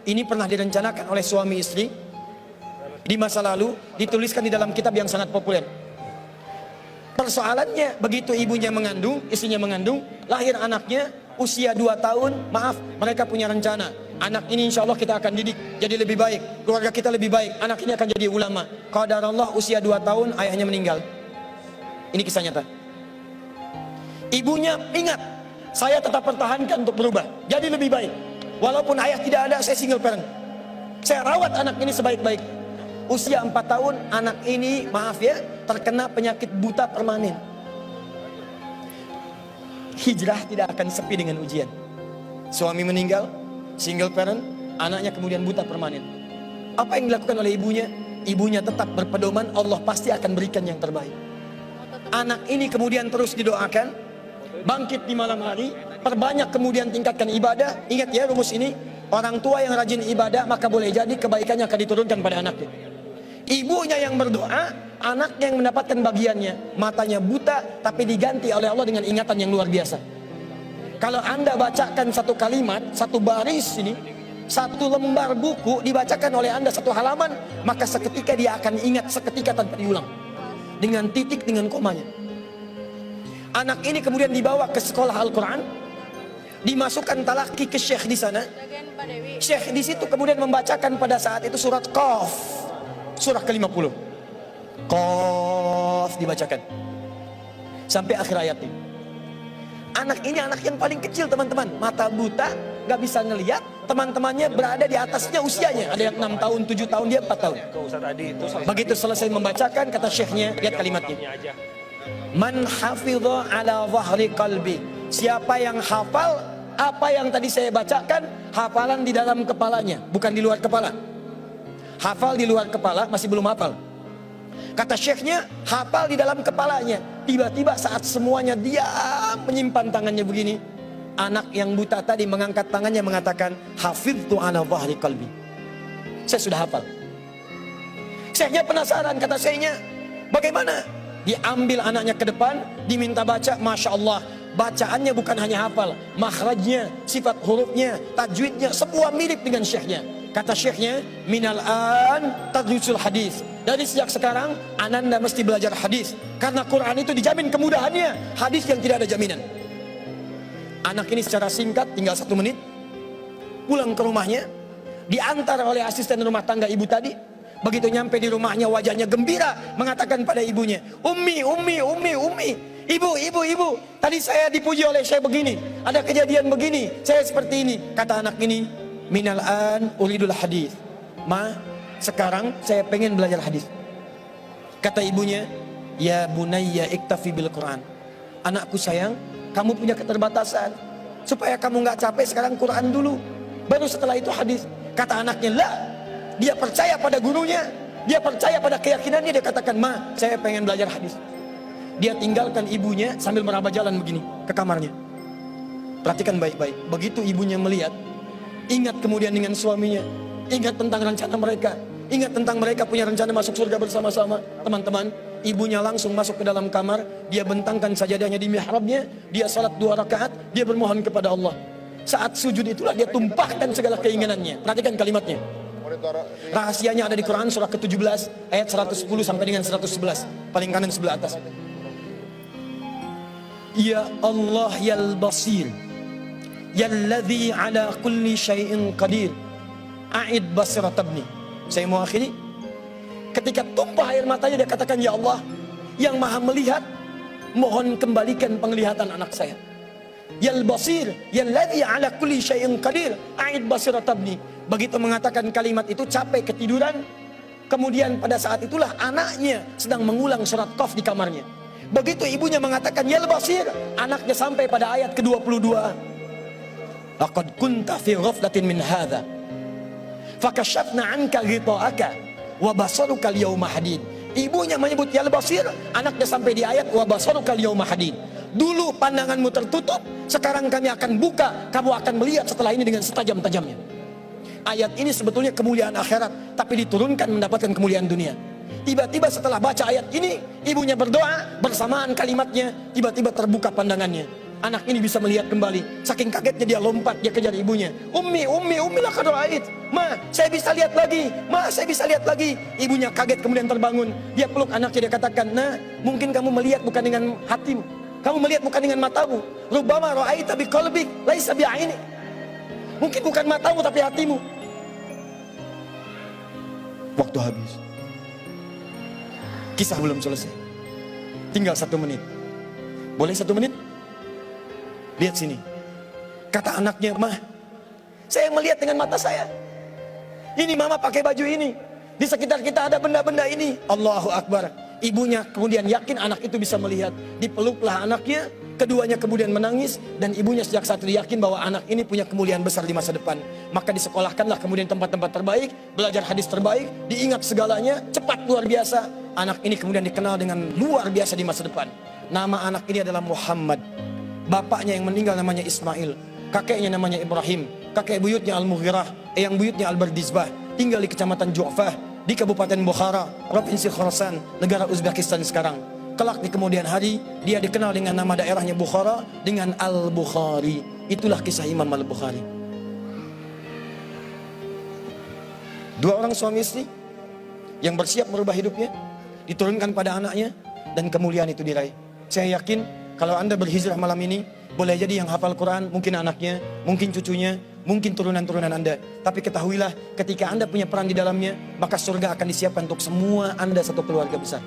Ini pernah direncanakan oleh suami istri di masa lalu, dituliskan di dalam kitab yang sangat populer. Persoalannya, begitu ibunya mengandung, istrinya mengandung, lahir anaknya usia 2 tahun, maaf, mereka punya rencana, anak ini insya Allah kita akan didik jadi lebih baik, keluarga kita lebih baik, anak ini akan jadi ulama. Qadarullah usia 2 tahun ayahnya meninggal. Ini kisah nyata. Ibunya ingat, saya tetap pertahankan untuk berubah jadi lebih baik, walaupun ayah tidak ada, saya single parent, saya rawat anak ini sebaik-baik. Usia 4 tahun anak ini, maaf ya, terkena penyakit buta permanen. Hijrah tidak akan sepi dengan ujian. Suami meninggal, single parent, anaknya kemudian buta permanen. Apa yang dilakukan oleh ibunya? Ibunya tetap berpedoman, Allah pasti akan berikan yang terbaik. Anak ini kemudian terus didoakan, bangkit di malam hari, perbanyak kemudian tingkatkan ibadah. Ingat ya rumus ini, orang tua yang rajin ibadah maka boleh jadi kebaikannya akan diturunkan pada anaknya. Ibunya yang berdoa, anaknya yang mendapatkan bagiannya. Matanya buta tapi diganti oleh Allah dengan ingatan yang luar biasa. Kalau Anda bacakan satu kalimat, satu baris ini, satu lembar buku dibacakan oleh Anda satu halaman, maka seketika dia akan ingat seketika tanpa diulang, dengan titik, dengan komanya. Anak ini kemudian dibawa ke sekolah Al-Quran, dimasukkan talaki ke syekh di sana. Syekh di situ kemudian membacakan pada saat itu surat Qaf, surah ke-50. Qaf dibacakan sampai akhir ayatnya. Anak ini anak yang paling kecil teman-teman, mata buta, gak bisa ngelihat. Teman-temannya berada di atasnya usianya, ada yang 6 tahun, 7 tahun, dia 4 tahun. Begitu selesai membacakan, kata syekhnya, lihat kalimatnya, man hafidha ala zahri qalbi, siapa yang hafal apa yang tadi saya bacakan, hafalan di dalam kepalanya, bukan di luar kepala. Hafal di luar kepala masih belum hafal. Kata syekhnya, hafal di dalam kepalanya. Tiba-tiba saat semuanya diam menyimpan tangannya begini, anak yang buta tadi mengangkat tangannya mengatakan, hafidtu ala zahri qalbi, saya sudah hafal. Syekhnya penasaran, kata syekhnya, bagaimana? Diambil anaknya ke depan, diminta baca, Masya Allah, bacaannya bukan hanya hafal, makhrajnya, sifat hurufnya, tajwidnya, semua mirip dengan syekhnya. Kata syekhnya, minal an tadrusul hadis, dari sejak sekarang ananda mesti belajar hadis, karena Quran itu dijamin kemudahannya, hadis yang tidak ada jaminan. Anak ini secara singkat, tinggal 1 menit, pulang ke rumahnya, diantar oleh asisten rumah tangga ibu tadi. Begitu nyampe di rumahnya, wajahnya gembira, mengatakan pada ibunya, Ummi, ibu, tadi saya dipuji oleh saya begini, ada kejadian begini, saya seperti ini. Kata anak ini, minal an uridul hadis, ma, sekarang saya pengen belajar hadis. Kata ibunya, ya bunayya iktafi bil Quran, anakku sayang, kamu punya keterbatasan, supaya kamu nggak capek sekarang Quran dulu, baru setelah itu hadis. Kata anaknya, lah, dia percaya pada gurunya, dia percaya pada keyakinannya, dia katakan, ma, saya pengen belajar hadis. Dia tinggalkan ibunya sambil meraba jalan begini ke kamarnya. Perhatikan baik-baik, begitu ibunya melihat, ingat kemudian dengan suaminya, ingat tentang rencana mereka, ingat tentang mereka punya rencana masuk surga bersama-sama. Teman-teman, ibunya langsung masuk ke dalam kamar, dia bentangkan sajadahnya di mihrabnya, dia salat 2 rakaat, dia bermohon kepada Allah. Saat sujud itulah dia tumpahkan segala keinginannya. Perhatikan kalimatnya. Rahasianya ada di Quran surah ke-17 ayat 110 sampai dengan 111, paling kanan sebelah atas. Ya Allah yal basir, yalladzi ala kulli syai'in qadir, a'id basirat ibni. Saya mau akhiri. Ketika tumpah air matanya dia katakan, ya Allah yang maha melihat, mohon kembalikan penglihatan anak saya. Yal basir, yalladzi ala kulli syai'in qadir, a'id basirat ibni. Begitu mengatakan kalimat itu, capek ketiduran. Kemudian pada saat itulah anaknya sedang mengulang surat Qaf di kamarnya. Begitu ibunya mengatakan ya basir, anaknya sampai pada ayat ke-22. Laqad kunta fi ghaflatin min hadza fakashafna 'anka ghita'aka wa basaruka al-yawma hadid. Ibunya menyebut ya basir, anaknya sampai di ayat wa basaruka al-yawma hadid. Dulu pandanganmu tertutup, sekarang kami akan buka, kamu akan melihat setelah ini dengan setajam-tajamnya. Ayat ini sebetulnya kemuliaan akhirat, tapi diturunkan mendapatkan kemuliaan dunia. Tiba-tiba setelah baca ayat ini, ibunya berdoa, bersamaan kalimatnya, tiba-tiba terbuka pandangannya. Anak ini bisa melihat kembali. Saking kagetnya dia lompat, dia kejar ibunya. Ummi laqad ra'ait. Ma, saya bisa lihat lagi. Ma, saya bisa lihat lagi. Ibunya kaget kemudian terbangun. Dia peluk anaknya, dia katakan, nah, mungkin kamu melihat bukan dengan hatimu. Kamu melihat bukan dengan matamu. Rubbama ra'aita biqalbik laisa bi'ainik. Mungkin bukan matamu tapi hatimu. Waktu habis. Kisah belum selesai. Tinggal 1 menit. Boleh 1 menit? Lihat sini. Kata anaknya, "Mah, saya melihat dengan mata saya. Ini mama pakai baju ini. Di sekitar kita ada benda-benda ini." Allahu Akbar. Ibunya kemudian yakin anak itu bisa melihat. Dipeluklah anaknya. Keduanya kemudian menangis. Dan ibunya sejak saat itu yakin bahwa anak ini punya kemuliaan besar di masa depan. Maka disekolahkanlah kemudian tempat-tempat terbaik. Belajar hadis terbaik. Diingat segalanya. Cepat luar biasa. Anak ini kemudian dikenal dengan luar biasa di masa depan. Nama anak ini adalah Muhammad. Bapaknya yang meninggal namanya Ismail. Kakeknya namanya Ibrahim. Kakek buyutnya Al-Mughirah. Eyang buyutnya Al-Bardizbah. Tinggal di kecamatan Ju'fah, di Kabupaten Bukhara, Provinsi Khorasan, negara Uzbekistan sekarang. Kelak di kemudian hari, dia dikenal dengan nama daerahnya Bukhara, dengan Al-Bukhari. Itulah kisah Imam Al-Bukhari. 2 orang suami istri yang bersiap merubah hidupnya, diturunkan pada anaknya, dan kemuliaan itu diraih. Saya yakin kalau Anda berhijrah malam ini, boleh jadi yang hafal Quran, mungkin anaknya, mungkin cucunya, mungkin turunan-turunan Anda. Tapi ketahuilah, ketika Anda punya peran di dalamnya, maka surga akan disiapkan untuk semua Anda satu keluarga besar.